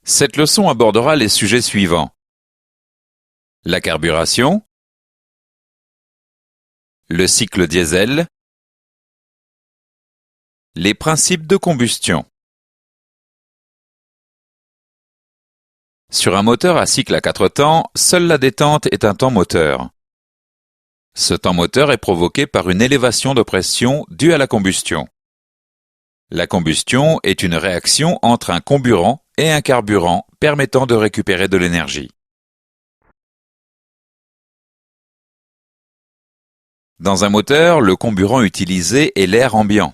Cette leçon abordera les sujets suivants: la carburation, le cycle diesel, les principes de combustion. Sur un moteur à cycle à 4 temps, seule la détente est un temps moteur. Ce temps moteur est provoqué par une élévation de pression due à la combustion. La combustion est une réaction entre un comburant et un carburant permettant de récupérer de l'énergie. Dans un moteur, le comburant utilisé est l'air ambiant.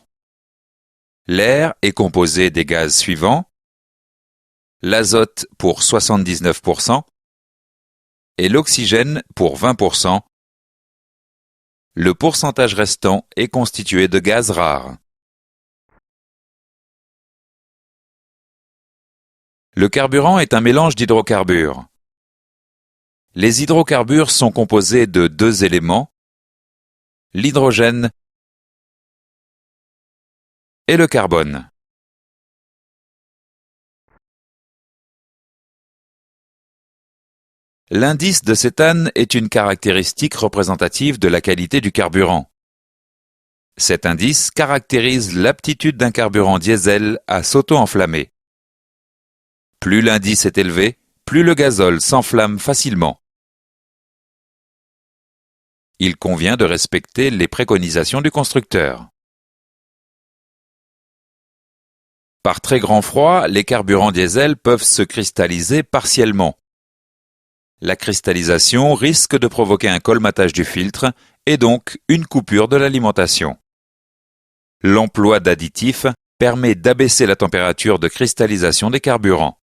L'air est composé des gaz suivants: l'azote pour 79% et l'oxygène pour 20%. Le pourcentage restant est constitué de gaz rares. Le carburant est un mélange d'hydrocarbures. Les hydrocarbures sont composés de deux éléments: l'hydrogène et le carbone. L'indice de cétane est une caractéristique représentative de la qualité du carburant. Cet indice caractérise l'aptitude d'un carburant diesel à s'auto-enflammer. Plus l'indice est élevé, plus le gazole s'enflamme facilement. Il convient de respecter les préconisations du constructeur. Par très grand froid, les carburants diesel peuvent se cristalliser partiellement. La cristallisation risque de provoquer un colmatage du filtre et donc une coupure de l'alimentation. L'emploi d'additifs permet d'abaisser la température de cristallisation des carburants.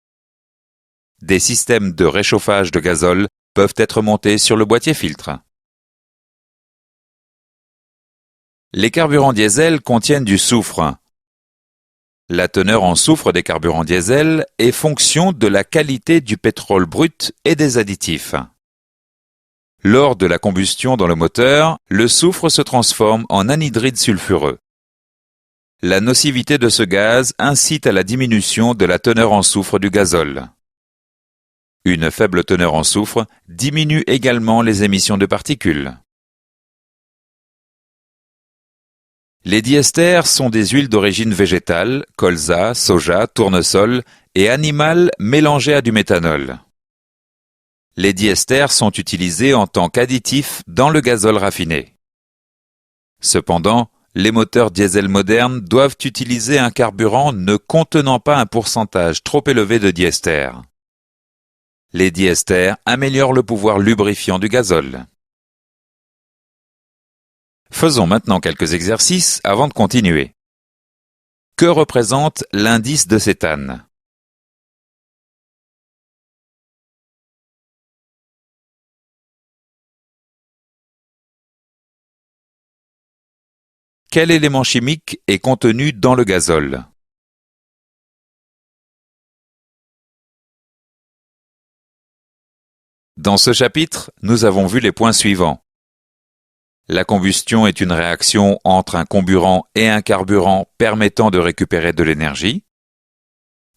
Des systèmes de réchauffage de gazole peuvent être montés sur le boîtier filtre. Les carburants diesel contiennent du soufre. La teneur en soufre des carburants diesel est fonction de la qualité du pétrole brut et des additifs. Lors de la combustion dans le moteur, le soufre se transforme en anhydride sulfureux. La nocivité de ce gaz incite à la diminution de la teneur en soufre du gazole. Une faible teneur en soufre diminue également les émissions de particules. Les diesters sont des huiles d'origine végétale, colza, soja, tournesol et animale mélangées à du méthanol. Les diesters sont utilisés en tant qu'additifs dans le gazole raffiné. Cependant, les moteurs diesel modernes doivent utiliser un carburant ne contenant pas un pourcentage trop élevé de diester. Les diesters améliorent le pouvoir lubrifiant du gazole. Faisons maintenant quelques exercices avant de continuer. Que représente l'indice de cétane? Quel élément chimique est contenu dans le gazole? Dans ce chapitre, nous avons vu les points suivants. La combustion est une réaction entre un comburant et un carburant permettant de récupérer de l'énergie.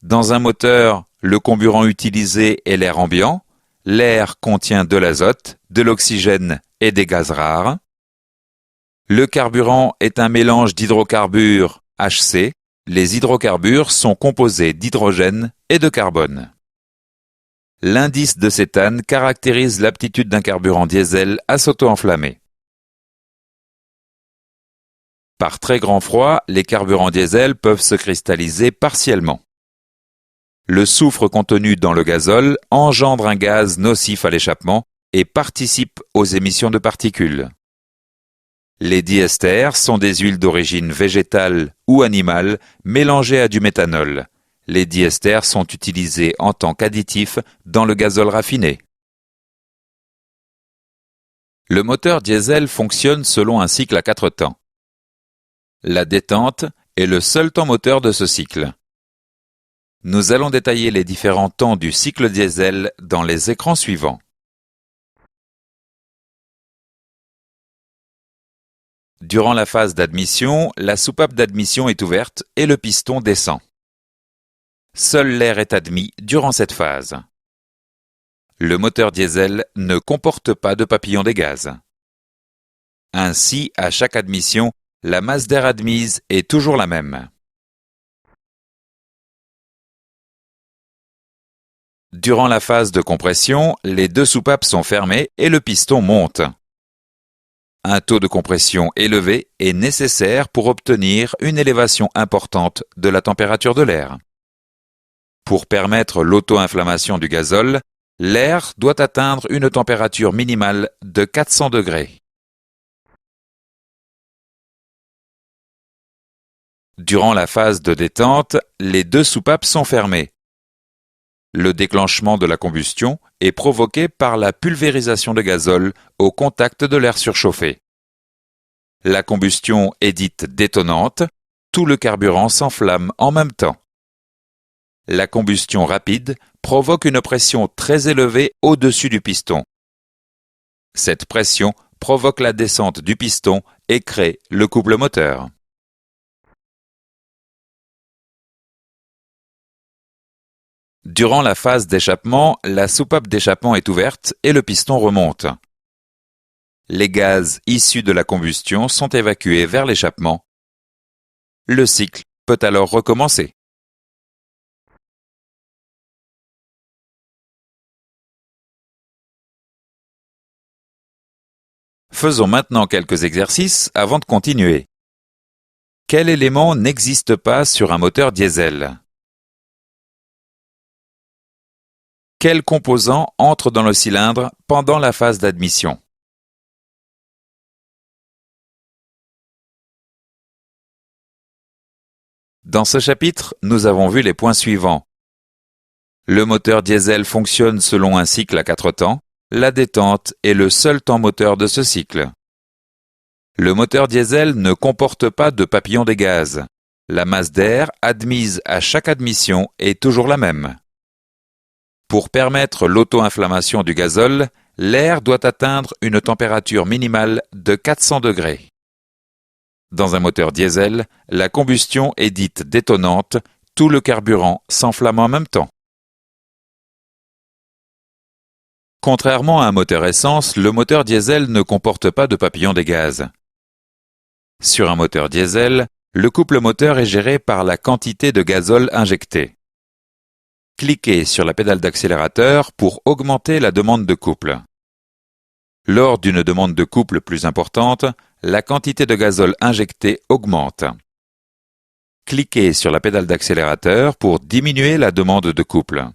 Dans un moteur, le comburant utilisé est l'air ambiant. L'air contient de l'azote, de l'oxygène et des gaz rares. Le carburant est un mélange d'hydrocarbures HC. Les hydrocarbures sont composés d'hydrogène et de carbone. L'indice de cétane caractérise l'aptitude d'un carburant diesel à s'auto-enflammer. Par très grand froid, les carburants diesel peuvent se cristalliser partiellement. Le soufre contenu dans le gazole engendre un gaz nocif à l'échappement et participe aux émissions de particules. Les diesters sont des huiles d'origine végétale ou animale mélangées à du méthanol. Les diesters sont utilisés en tant qu'additifs dans le gazole raffiné. Le moteur diesel fonctionne selon un cycle à 4 temps. La détente est le seul temps moteur de ce cycle. Nous allons détailler les différents temps du cycle diesel dans les écrans suivants. Durant la phase d'admission, la soupape d'admission est ouverte et le piston descend. Seul l'air est admis durant cette phase. Le moteur diesel ne comporte pas de papillon des gaz. Ainsi, à chaque admission, la masse d'air admise est toujours la même. Durant la phase de compression, les deux soupapes sont fermées et le piston monte. Un taux de compression élevé est nécessaire pour obtenir une élévation importante de la température de l'air. Pour permettre l'auto-inflammation du gazole, l'air doit atteindre une température minimale de 400 degrés. Durant la phase de détente, les deux soupapes sont fermées. Le déclenchement de la combustion est provoqué par la pulvérisation de gazole au contact de l'air surchauffé. La combustion est dite détonante, tout le carburant s'enflamme en même temps. La combustion rapide provoque une pression très élevée au-dessus du piston. Cette pression provoque la descente du piston et crée le couple moteur. Durant la phase d'échappement, la soupape d'échappement est ouverte et le piston remonte. Les gaz issus de la combustion sont évacués vers l'échappement. Le cycle peut alors recommencer. Faisons maintenant quelques exercices avant de continuer. Quel élément n'existe pas sur un moteur diesel? Quel composant entre dans le cylindre pendant la phase d'admission? Dans ce chapitre, nous avons vu les points suivants. Le moteur diesel fonctionne selon un cycle à 4 temps. La détente est le seul temps moteur de ce cycle. Le moteur diesel ne comporte pas de papillon des gaz. La masse d'air admise à chaque admission est toujours la même. Pour permettre l'auto-inflammation du gazole, l'air doit atteindre une température minimale de 400 degrés. Dans un moteur diesel, la combustion est dite détonante, tout le carburant s'enflamme en même temps. Contrairement à un moteur essence, le moteur diesel ne comporte pas de papillon des gaz. Sur un moteur diesel, le couple moteur est géré par la quantité de gazole injecté. Cliquez sur la pédale d'accélérateur pour augmenter la demande de couple. Lors d'une demande de couple plus importante, la quantité de gazole injecté augmente. Cliquez sur la pédale d'accélérateur pour diminuer la demande de couple.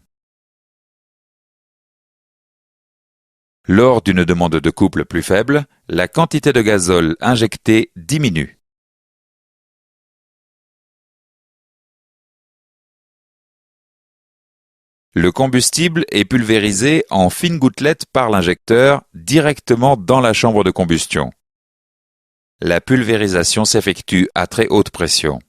Lors d'une demande de couple plus faible, la quantité de gazole injecté diminue. Le combustible est pulvérisé en fines gouttelettes par l'injecteur directement dans la chambre de combustion. La pulvérisation s'effectue à très haute pression.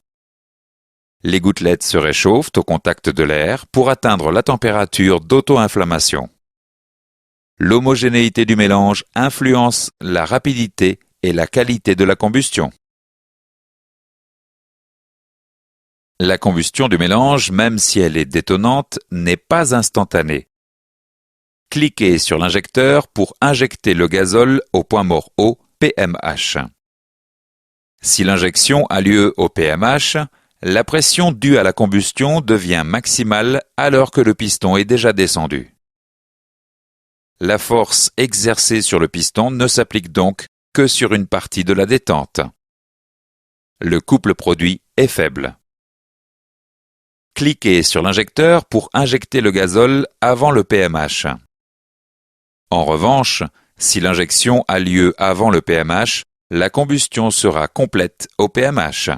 Les gouttelettes se réchauffent au contact de l'air pour atteindre la température d'auto-inflammation. L'homogénéité du mélange influence la rapidité et la qualité de la combustion. La combustion du mélange, même si elle est détonante, n'est pas instantanée. Cliquez sur l'injecteur pour injecter le gazole au point mort haut, PMH. Si l'injection a lieu au PMH, la pression due à la combustion devient maximale alors que le piston est déjà descendu. La force exercée sur le piston ne s'applique donc que sur une partie de la détente. Le couple produit est faible. Cliquez sur l'injecteur pour injecter le gazole avant le PMH. En revanche, si l'injection a lieu avant le PMH, la combustion sera complète au PMH.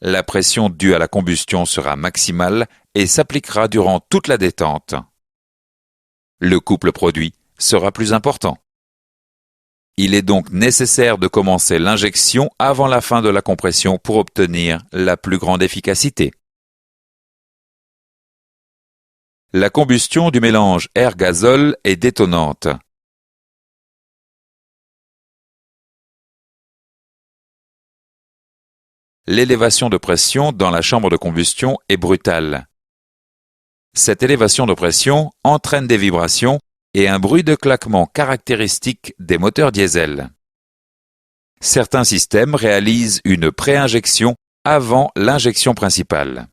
La pression due à la combustion sera maximale et s'appliquera durant toute la détente. Le couple produit sera plus important. Il est donc nécessaire de commencer l'injection avant la fin de la compression pour obtenir la plus grande efficacité. La combustion du mélange air-gazole est détonante. l'élévation de pression dans la chambre de combustion est brutale. Cette élévation de pression entraîne des vibrations et un bruit de claquement caractéristique des moteurs diesel. Certains systèmes réalisent une pré-injection avant l'injection principale.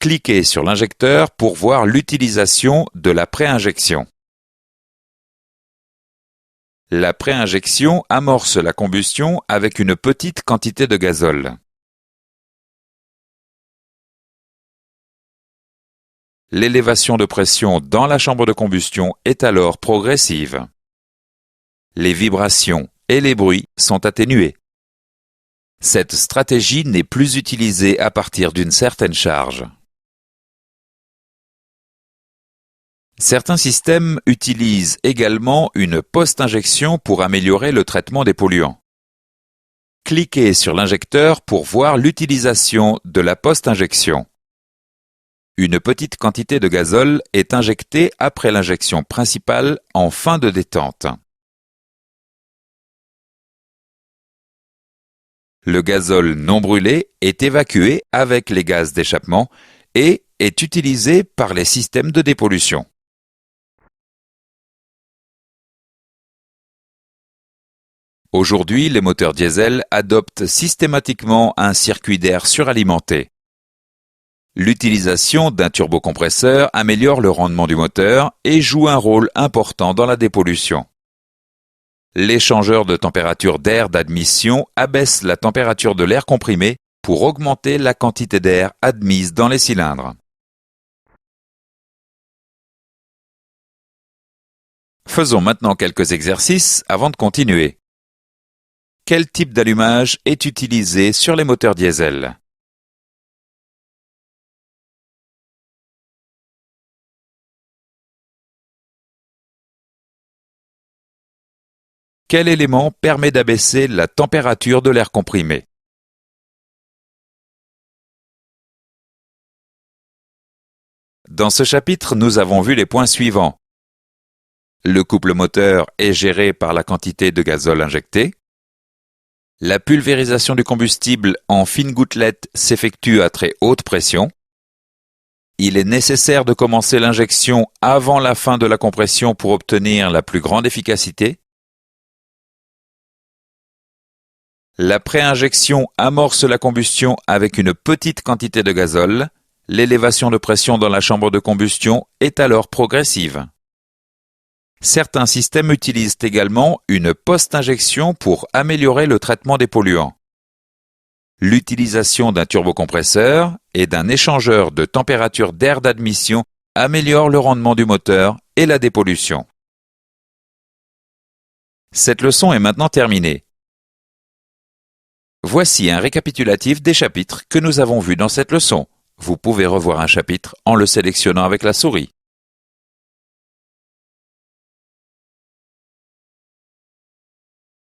Cliquez sur l'injecteur pour voir l'utilisation de la pré-injection. La pré-injection amorce la combustion avec une petite quantité de gazole. L'élévation de pression dans la chambre de combustion est alors progressive. Les vibrations et les bruits sont atténués. Cette stratégie n'est plus utilisée à partir d'une certaine charge. Certains systèmes utilisent également une post-injection pour améliorer le traitement des polluants. Cliquez sur l'injecteur pour voir l'utilisation de la post-injection. Une petite quantité de gazole est injectée après l'injection principale en fin de détente. Le gazole non brûlé est évacué avec les gaz d'échappement et est utilisé par les systèmes de dépollution. Aujourd'hui, les moteurs diesel adoptent systématiquement un circuit d'air suralimenté. L'utilisation d'un turbocompresseur améliore le rendement du moteur et joue un rôle important dans la dépollution. L'échangeur de température d'air d'admission abaisse la température de l'air comprimé pour augmenter la quantité d'air admise dans les cylindres. Faisons maintenant quelques exercices avant de continuer. Quel type d'allumage est utilisé sur les moteurs diesel? Quel élément permet d'abaisser la température de l'air comprimé? Dans ce chapitre, nous avons vu les points suivants. Le couple moteur est géré par la quantité de gazole injecté. La pulvérisation du combustible en fines gouttelettes s'effectue à très haute pression. Il est nécessaire de commencer l'injection avant la fin de la compression pour obtenir la plus grande efficacité. La pré-injection amorce la combustion avec une petite quantité de gazole. L'élévation de pression dans la chambre de combustion est alors progressive. Certains systèmes utilisent également une post-injection pour améliorer le traitement des polluants. L'utilisation d'un turbocompresseur et d'un échangeur de température d'air d'admission améliore le rendement du moteur et la dépollution. Cette leçon est maintenant terminée. Voici un récapitulatif des chapitres que nous avons vus dans cette leçon. Vous pouvez revoir un chapitre en le sélectionnant avec la souris.